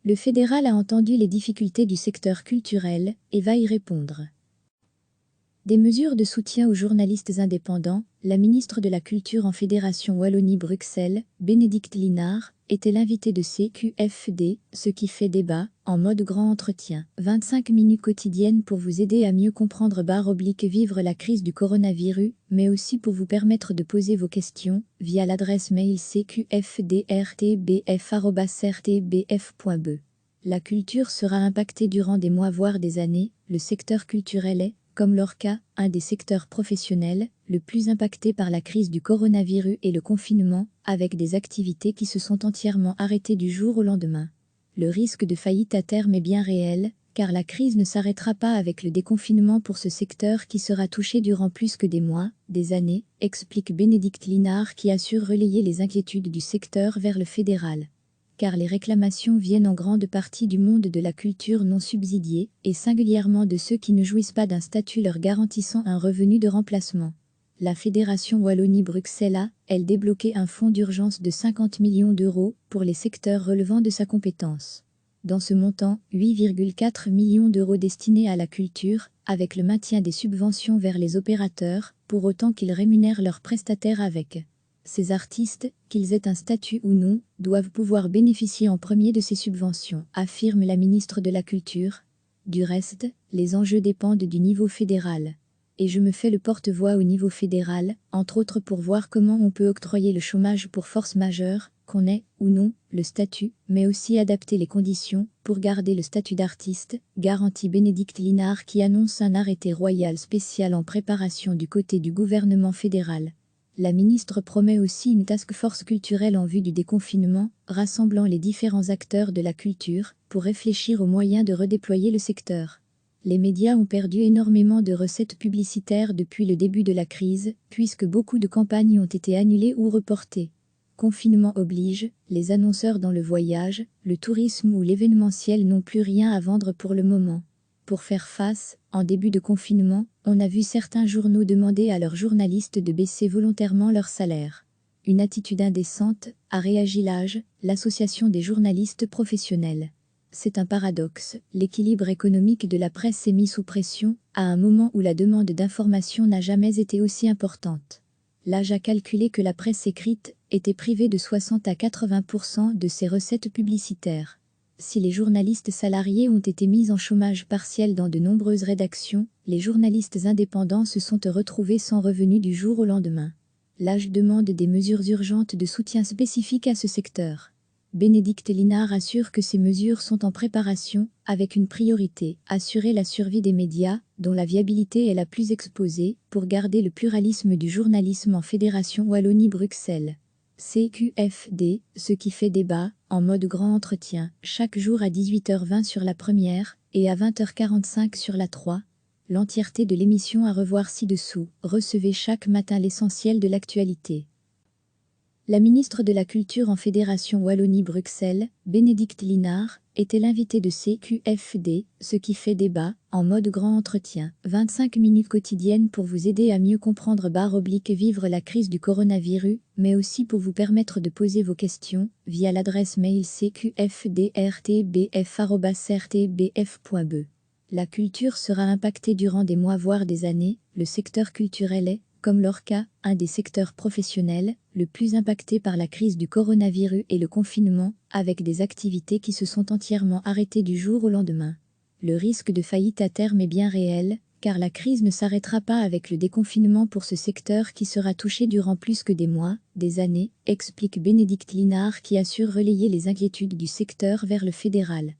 Le fédéral a entendu les difficultés du secteur culturel et va y répondre. Des mesures de soutien aux journalistes indépendants, la ministre de la Culture en Fédération Wallonie-Bruxelles, Bénédicte Linard, était l'invitée de CQFD, ce qui fait débat, en mode grand entretien. 25 minutes quotidiennes pour vous aider à mieux comprendre vivre la crise du coronavirus, mais aussi pour vous permettre de poser vos questions, via l'adresse mail cqfdrtbf@rtbf.be. La culture sera impactée durant des mois voire des années, le secteur culturel est, comme l'ORCA, un des secteurs professionnels le plus impactés par la crise du coronavirus et le confinement, avec des activités qui se sont entièrement arrêtées du jour au lendemain. Le risque de faillite à terme est bien réel, car la crise ne s'arrêtera pas avec le déconfinement pour ce secteur qui sera touché durant plus que des mois, des années, explique Bénédicte Linard qui assure relayer les inquiétudes du secteur vers le fédéral. Car les réclamations viennent en grande partie du monde de la culture non subsidiée, et singulièrement de ceux qui ne jouissent pas d'un statut leur garantissant un revenu de remplacement. La Fédération Wallonie-Bruxelles a, elle, débloqué un fonds d'urgence de 50 millions d'euros pour les secteurs relevant de sa compétence. Dans ce montant, 8,4 millions d'euros destinés à la culture, avec le maintien des subventions vers les opérateurs, pour autant qu'ils rémunèrent leurs prestataires avec. Ces artistes, qu'ils aient un statut ou non, doivent pouvoir bénéficier en premier de ces subventions, affirme la ministre de la Culture. Du reste, les enjeux dépendent du niveau fédéral. Et je me fais le porte-voix au niveau fédéral, entre autres pour voir comment on peut octroyer le chômage pour force majeure, qu'on ait, ou non, le statut, mais aussi adapter les conditions, pour garder le statut d'artiste, garantit Bénédicte Linard qui annonce un arrêté royal spécial en préparation du côté du gouvernement fédéral. La ministre promet aussi une task force culturelle en vue du déconfinement, rassemblant les différents acteurs de la culture, pour réfléchir aux moyens de redéployer le secteur. Les médias ont perdu énormément de recettes publicitaires depuis le début de la crise, puisque beaucoup de campagnes ont été annulées ou reportées. Confinement oblige, les annonceurs dans le voyage, le tourisme ou l'événementiel n'ont plus rien à vendre pour le moment. Pour faire face, en début de confinement, on a vu certains journaux demander à leurs journalistes de baisser volontairement leur salaire. Une attitude indécente, a réagi l'AGE, l'association des journalistes professionnels. C'est un paradoxe, l'équilibre économique de la presse s'est mis sous pression, à un moment où la demande d'information n'a jamais été aussi importante. L'AGE a calculé que la presse écrite était privée de 60 à 80% de ses recettes publicitaires. Si les journalistes salariés ont été mis en chômage partiel dans de nombreuses rédactions, les journalistes indépendants se sont retrouvés sans revenu du jour au lendemain. L'AGE demande des mesures urgentes de soutien spécifiques à ce secteur. Bénédicte Linard assure que ces mesures sont en préparation, avec une priorité, assurer la survie des médias, dont la viabilité est la plus exposée, pour garder le pluralisme du journalisme en Fédération Wallonie-Bruxelles. CQFD, ce qui fait débat, en mode grand entretien, chaque jour à 18h20 sur la première, et à 20h45 sur la 3. L'entièreté de l'émission à revoir ci-dessous, recevez chaque matin l'essentiel de l'actualité. La ministre de la Culture en Fédération Wallonie-Bruxelles, Bénédicte Linard, était l'invitée de CQFD, ce qui fait débat, en mode grand entretien. 25 minutes quotidiennes pour vous aider à mieux comprendre vivre la crise du coronavirus, mais aussi pour vous permettre de poser vos questions, via l'adresse mail cqfdrtbf@rtbf.be. La culture sera impactée durant des mois voire des années, le secteur culturel est, comme l'ORCA, un des secteurs professionnels le plus impactés par la crise du coronavirus et le confinement, avec des activités qui se sont entièrement arrêtées du jour au lendemain. Le risque de faillite à terme est bien réel, car la crise ne s'arrêtera pas avec le déconfinement pour ce secteur qui sera touché durant plus que des mois, des années, explique Bénédicte Linard qui assure relayer les inquiétudes du secteur vers le fédéral.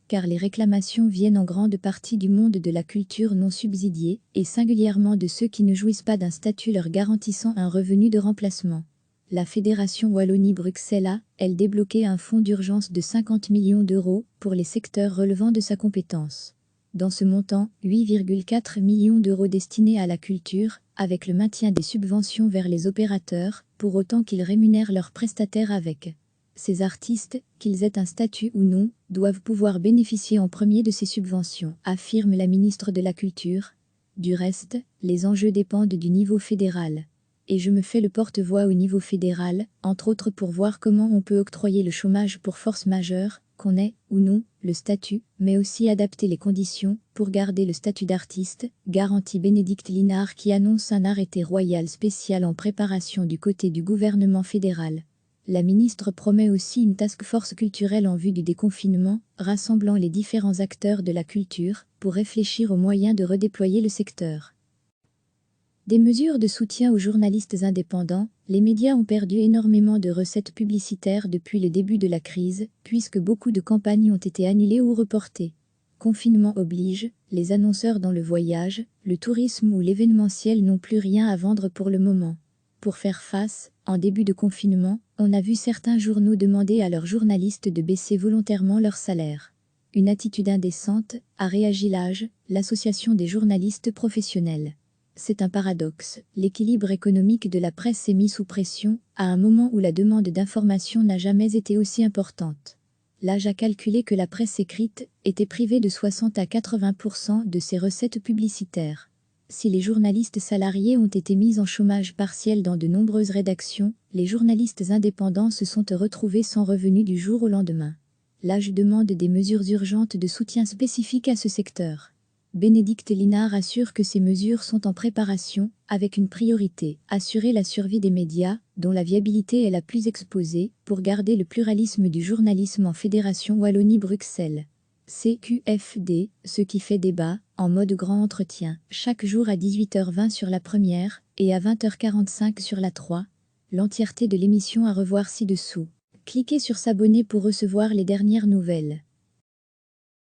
Car les réclamations viennent en grande partie du monde de la culture non subsidiée, et singulièrement de ceux qui ne jouissent pas d'un statut leur garantissant un revenu de remplacement. La Fédération Wallonie-Bruxelles a, elle, débloqué un fonds d'urgence de 50 millions d'euros pour les secteurs relevant de sa compétence. Dans ce montant, 8,4 millions d'euros destinés à la culture, avec le maintien des subventions vers les opérateurs, pour autant qu'ils rémunèrent leurs prestataires avec. Ces artistes, qu'ils aient un statut ou non, doivent pouvoir bénéficier en premier de ces subventions, affirme la ministre de la Culture. Du reste, les enjeux dépendent du niveau fédéral. Et je me fais le porte-voix au niveau fédéral, entre autres pour voir comment on peut octroyer le chômage pour force majeure, qu'on ait, ou non, le statut, mais aussi adapter les conditions pour garder le statut d'artiste, garantit Bénédicte Linard qui annonce un arrêté royal spécial en préparation du côté du gouvernement fédéral. La ministre promet aussi une task force culturelle en vue du déconfinement, rassemblant les différents acteurs de la culture, pour réfléchir aux moyens de redéployer le secteur. Des mesures de soutien aux journalistes indépendants, les médias ont perdu énormément de recettes publicitaires depuis le début de la crise, puisque beaucoup de campagnes ont été annulées ou reportées. Confinement oblige, les annonceurs dans le voyage, le tourisme ou l'événementiel n'ont plus rien à vendre pour le moment. Pour faire face, en début de confinement, on a vu certains journaux demander à leurs journalistes de baisser volontairement leur salaire. Une attitude indécente, a réagi l'AGE, l'association des journalistes professionnels. C'est un paradoxe, l'équilibre économique de la presse est mis sous pression, à un moment où la demande d'information n'a jamais été aussi importante. L'AGE a calculé que la presse écrite était privée de 60 à 80% de ses recettes publicitaires. Si les journalistes salariés ont été mis en chômage partiel dans de nombreuses rédactions, les journalistes indépendants se sont retrouvés sans revenus du jour au lendemain. L'AGE demande des mesures urgentes de soutien spécifiques à ce secteur. Bénédicte Linard assure que ces mesures sont en préparation, avec une priorité, assurer la survie des médias, dont la viabilité est la plus exposée, pour garder le pluralisme du journalisme en Fédération Wallonie-Bruxelles. CQFD, ce qui fait débat, en mode grand entretien, chaque jour à 18h20 sur la première, et à 20h45 sur la 3. L'entièreté de l'émission à revoir ci-dessous. Cliquez sur s'abonner pour recevoir les dernières nouvelles.